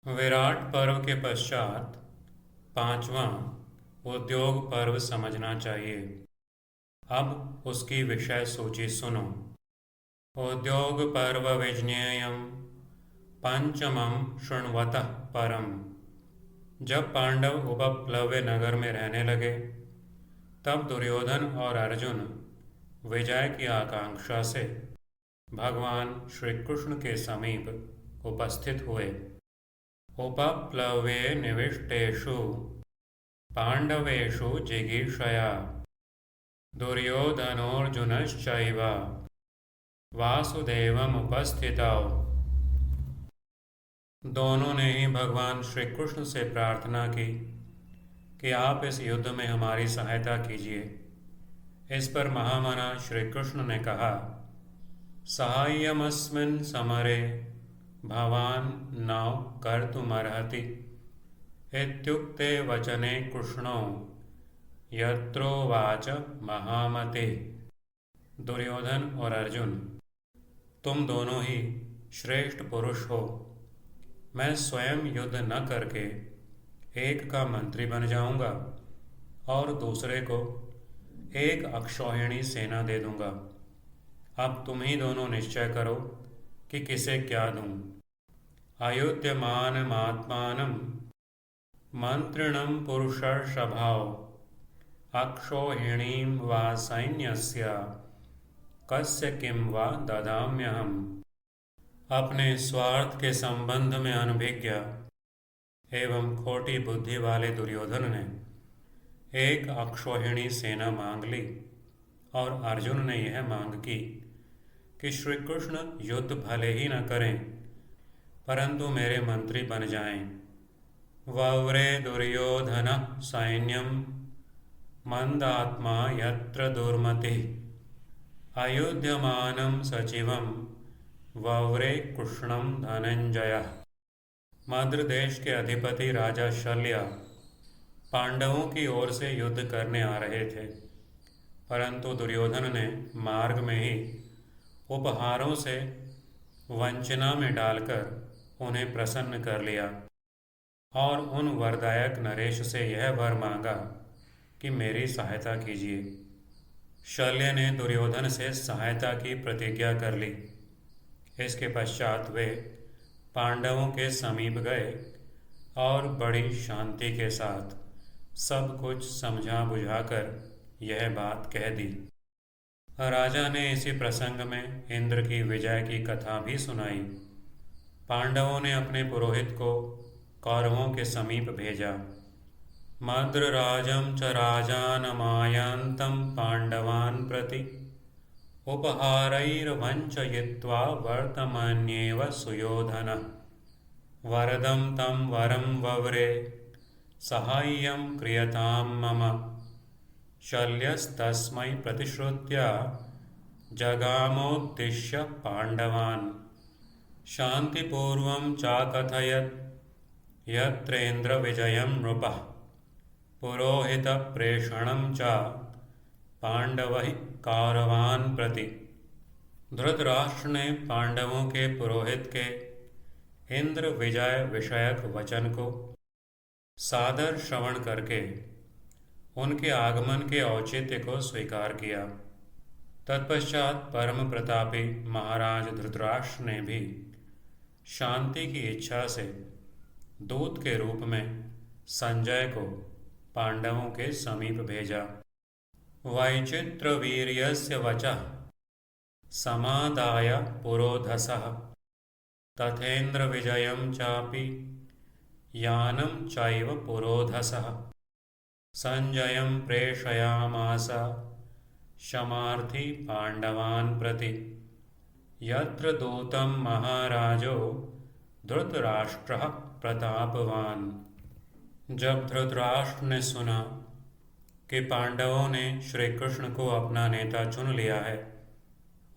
विराट पर्व के पश्चात पांचवां उद्योग पर्व समझना चाहिए। अब उसकी विषय सूची सुनो। उद्योग पर्व विज्ञेयम् पंचमं शृण्वतः परम। जब पांडव उपप्लव्य नगर में रहने लगे तब दुर्योधन और अर्जुन विजय की आकांक्षा से भगवान श्री कृष्ण के समीप उपस्थित हुए। उपप्लव्ये निविष्टेषु पांडवेषु जिगीषया दुर्योधनोऽर्जुनश्चैव वासुदेवमुपस्थितौ। दोनों ने ही भगवान श्री कृष्ण से प्रार्थना की कि आप इस युद्ध में हमारी सहायता कीजिए। इस पर महामना श्री कृष्ण ने कहा, साहाय्यमस्मिन् समरे भवान् न कर्तुमर्हति इत्युक्ते वचने कृष्णो यत्रोवाच महामते। दुर्योधन और अर्जुन, तुम दोनों ही श्रेष्ठ पुरुष हो। मैं स्वयं युद्ध न करके एक का मंत्री बन जाऊंगा और दूसरे को एक अक्षौहिणी सेना दे दूंगा। अब तुम ही दोनों निश्चय करो कि किसे क्या दूं। अयुध्यमानमात्मानं मंत्रिणं पुरुषर्षभाव अक्षौहिणीं वा सैन्यस्य कस्य किं वा ददाम्यहम्। अपने स्वार्थ के संबंध में अनभिज्ञ एवं खोटी बुद्धि वाले दुर्योधन ने एक अक्षौहिणी सेना मांग ली और अर्जुन ने यह मांग की कि श्री कृष्ण युद्ध भले ही न करें परंतु मेरे मंत्री बन जाएं। वव्रे दुर्योधन सैन्यम मंदात्मा यत्र दुर्मति अयुध्यमानं सचिवं वव्रे कृष्णं धनंजय। मद्र देश के अधिपति राजा शल्य पांडवों की ओर से युद्ध करने आ रहे थे, परंतु दुर्योधन ने मार्ग में ही उपहारों से वंचना में डालकर उन्हें प्रसन्न कर लिया और उन वरदायक नरेश से यह वर मांगा कि मेरी सहायता कीजिए। शल्य ने दुर्योधन से सहायता की प्रतिज्ञा कर ली। इसके पश्चात वे पांडवों के समीप गए और बड़ी शांति के साथ सब कुछ समझा बुझाकर यह बात कह दी। राजा ने इसी प्रसंग में इंद्र की विजय की कथा भी सुनाई। पांडवों ने अपने पुरोहित को कौरवों के समीप भेजा। मद्रराजं च राजानमायान्तं पांडवान् प्रति उपहारैर्वञ्चयित्वा वर्तमान्येव सुयोधनः। वरदं तं वरं वव्रे साहाय्यं क्रियतां मम। शल्यस्तस्मै प्रतिश्रुत्य जगामोद्दिश्य पांडवान्। शांतिपूर्वं चाकथयत् यत्रेन्द्र विजयं नृपः पुरोहितप्रेषणं च पांडवैः कौरवान् प्रति। धृतराष्ट्र ने पांडवों के पुरोहित के इंद्र विजय विषयक वचन को सादर श्रवण करके उनके आगमन के औचित्य को स्वीकार किया। तत्पश्चात परम प्रतापी महाराज धृतराष्ट्र ने भी शांति की इच्छा से दूत के रूप में संजय को पांडवों के समीप भेजा। वैचित्रवीर्यस्य वचः समादाय पुरोधसः तथेन्द्र विजयं चापि यानं चैव पुरोधसः संजयं प्रेषयामास शमार्थी पांडवान् प्रति। यत्र दूतं महाराजो धृतराष्ट्रः प्रतापवान। जब धृतराष्ट्र ने सुना कि पांडवों ने श्री कृष्ण को अपना नेता चुन लिया है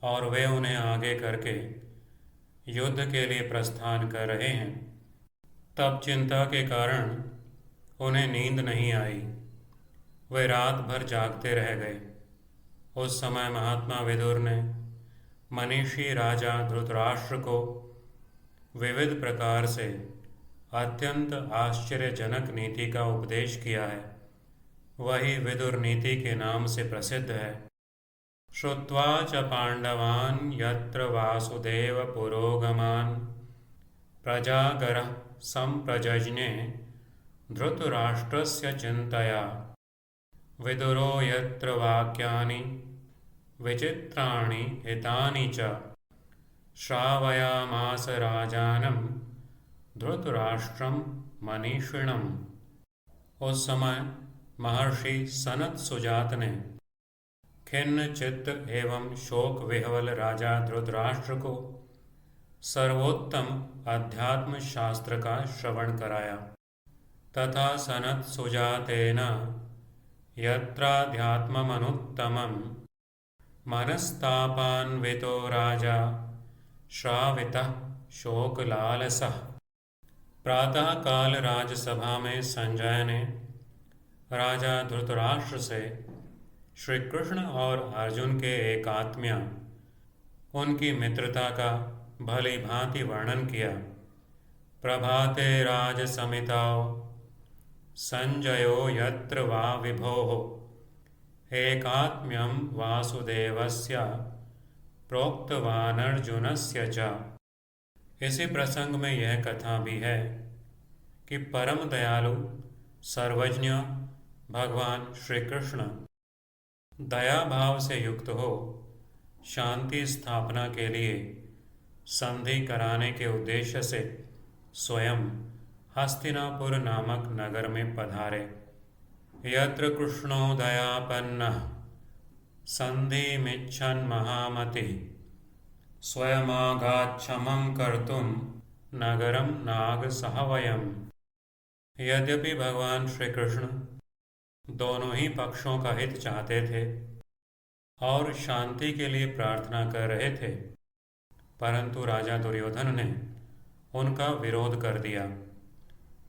और वे उन्हें आगे करके युद्ध के लिए प्रस्थान कर रहे हैं, तब चिंता के कारण उन्हें नींद नहीं आई। वे रात भर जागते रह गए। उस समय महात्मा विदुर ने मनीषी राजा धृतराष्ट्र को विविध प्रकार से अत्यंत आश्चर्यजनक नीति का उपदेश किया है, वही विदुर नीति के नाम से प्रसिद्ध है। श्रुत्वा च पांडवान् यत्र वासुदेव पुरोगमान् प्रजागरः संप्रजज्ञे धृतराष्ट्रस्य चिन्तया विदुरो यत्र वाक्यानि विचित्राणि हितानि च श्रावयामास राजानं धृतराष्ट्रं मनीषिणम्। उस समय महर्षि सनत सुजात ने खिन्न चित्त एवं शोक विह्वल राजा धृतराष्ट्र को सर्वोत्तम अध्यात्म शास्त्र का श्रवण कराया तथा सनत सुजातेन यत्राध्यात्ममनुत्तमं मनस्तापान्वितो राजा श्रावितः शोकलालसः। प्रातः काल राजसभा में संजय ने राजा धृतराष्ट्र से श्री कृष्ण और अर्जुन के एकात्म्य, उनकी मित्रता का भली भांति वर्णन किया। प्रभाते राजसमिताओ संजयो यत्र वा विभोः एकात्म्यं वासुदेवस्य प्रोक्तवानर्जुनस्य च। इसी प्रसंग में यह कथा भी है कि परम दयालु सर्वज्ञ भगवान श्री कृष्ण दया भाव से युक्त हो शांति स्थापना के लिए संधि कराने के उद्देश्य से स्वयं हस्तिनापुर नामक नगर में पधारे। यत्र कृष्णो दयापन्नः संधिमिच्छन् महामतिः स्वयमागाच्छमं कर्तुं नगरं नागसहवयम्। यद्यपि भगवान श्री कृष्ण दोनों ही पक्षों का हित चाहते थे और शांति के लिए प्रार्थना कर रहे थे, परंतु राजा दुर्योधन ने उनका विरोध कर दिया।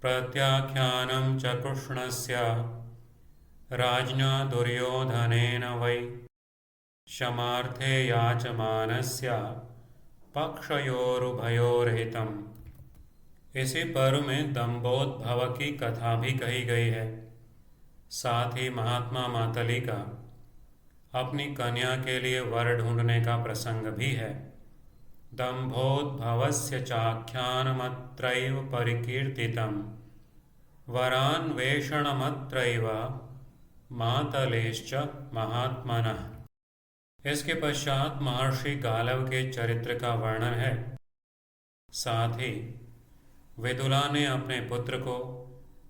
प्रत्याख्यानं च कृष्णस्य राज्ञा दुर्योधनेन वै क्षमार्थे याचमानस्य पक्षयोरुभयोर्हितम्। इसी पर्व में दंभोद्भव की कथा भी कही गई है। साथ ही महात्मा मातली का अपनी कन्या के लिए वर ढूंढने का प्रसंग भी है। दंभोद्भवस्य चाख्यानमत्रैव परिकीर्तितं वरान्वेषणमत्रैव मातलेश्च महात्मनः। इसके पश्चात महर्षि गालव के चरित्र का वर्णन है। साथ ही विदुला ने अपने पुत्र को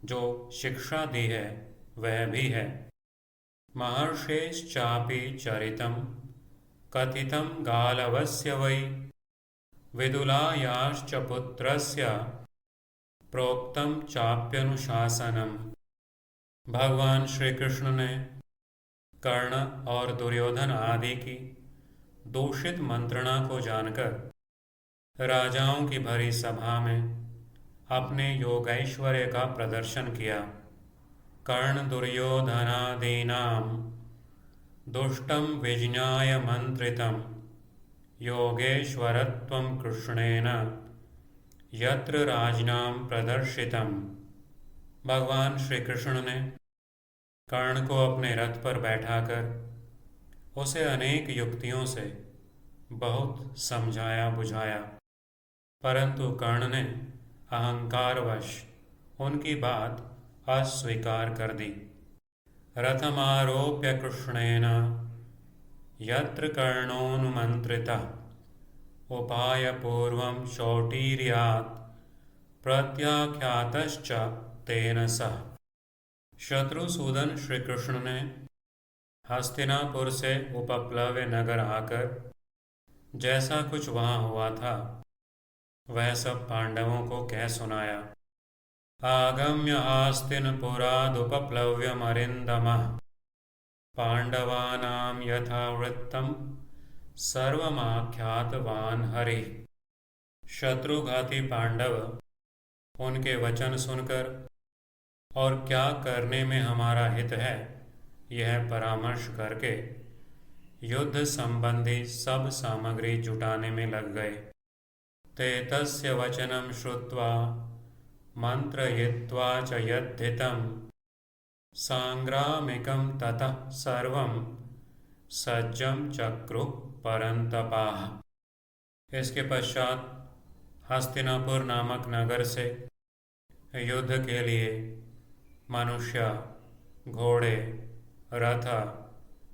जो शिक्षा दी है वह भी है। महर्षेश्चापि चरितं कथितं गालवस्य वै विदुलायाश्च पुत्रस्य प्रोक्तं चाप्यनुशासनम्। भगवान श्री कृष्ण ने कर्ण और दुर्योधन आदि की दूषित मंत्रणा को जानकर राजाओं की भरी सभा में अपने योगैश्वर्य का प्रदर्शन किया। कर्ण दुर्योधनादीनां दुष्टं विज्ञाय मंत्रितं योगेश्वरत्वं कृष्णेन यत्र राजनां प्रदर्शितम्। भगवान श्री कृष्ण ने कर्ण को अपने रथ पर बैठाकर उसे अनेक युक्तियों से बहुत समझाया बुझाया, परंतु कर्ण ने अहंकारवश उनकी बात अस्वीकार कर दी। रथमारोप्य कृष्णेन यत्र कर्णोऽनुमन्त्रितः उपायपूर्वं शौटीर्यात् प्रत्याख्यातश्च तेन सह। शत्रुसूदन श्री कृष्ण ने हस्तिनापुर से उपप्लव्य नगर आकर जैसा कुछ वहाँ हुआ था वह सब पांडवों को कह सुनाया। आगम्य आस्तिनपुरादुपप्लव्यमरिन्दमः पांडवानां यथावृत्तं सर्वमाख्यातवान् हरि। शत्रुघाती पांडव उनके वचन सुनकर और क्या करने में हमारा हित है यह परामर्श करके युद्ध संबंधी सब सामग्री जुटाने में लग गए। ते तस्य वचनं श्रुत्वा मन्त्रयित्वा च यद्धितं सांग्रामिकं ततः सर्वं सज्जं चक्रुः परन्तपाः। इसके पश्चात हस्तिनापुर नामक नगर से युद्ध के लिए मनुष्य, घोड़े, रथ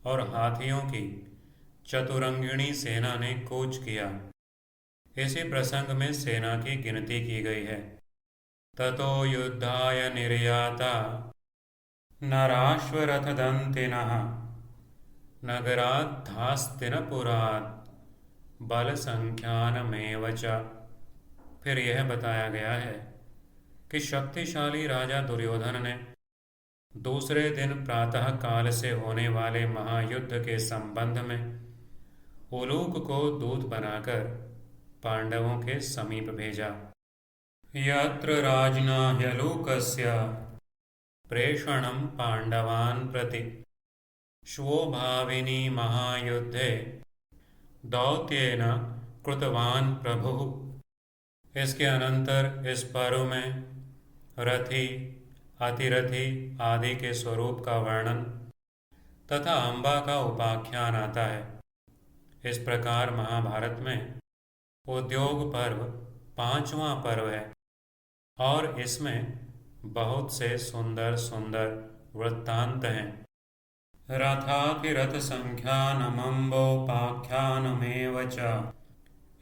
और हाथियों की चतुरंगिणी सेना ने कूच किया। इसी प्रसंग में सेना की गिनती की गई है। ततो युद्धाय निर्याता नराश्वरथदन्तिनः नगराद्धास्तिनपुरात् बलसंख्यानमेव च। फिर यह बताया गया है कि शक्तिशाली राजा दुर्योधन ने दूसरे दिन प्रातः काल से होने वाले महायुद्ध के संबंध में उलूक को दूत बनाकर पांडवों के समीप भेजा। यत्र राजना ह्यलूकस्य प्रेषणं पांडवान् प्रति श्वोभाविनी महायुद्धे दौत्येन कृतवान् प्रभुः। इसके अनंतर इस पर्व में रथी, अतिरथी आदि के स्वरूप का वर्णन तथा अम्बा का उपाख्यान आता है। इस प्रकार महाभारत में उद्योग पर्व 5वां पर्व है और इसमें बहुत से सुंदर सुंदर वृत्तांत हैं। रथातिरथ संख्यानमम्बोपाख्यानमेव च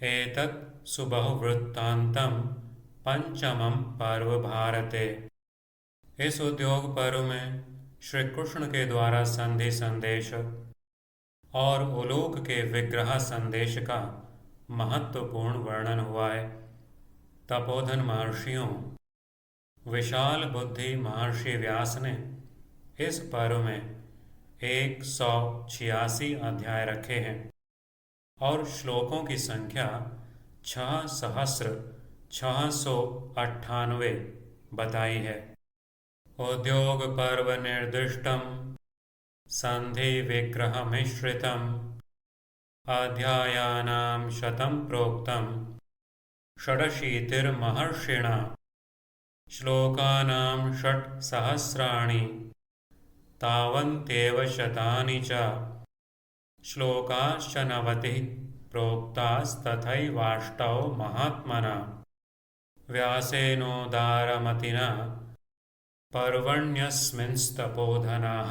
एतत् सुबहुवृत्तान्तं पंचमं पर्व भारते। इस उद्योग पर्व में श्री कृष्ण के द्वारा संधि संदेश और उलूक के विग्रह संदेश का महत्वपूर्ण वर्णन हुआ है। तपोधन महर्षियों, विशाल बुद्धि महर्षि व्यास ने इस पर्व में 186 अध्याय रखे हैं और श्लोकों की संख्या 6698 बताई है। उद्योग पर्व निर्दिष्टम संधि विग्रह मिश्रितम अध्यायानां शतं प्रोक्तम षडशीतिर्महर्षिणा श्लोकानां 6 सहस्राणि तावन्त्येव शतानि च श्लोकाश्च 90 प्रोक्तास्तथैवाष्टौ महात्मना व्यासेनोदारमतिना पर्वण्यस्मिंस्तपोधनाः।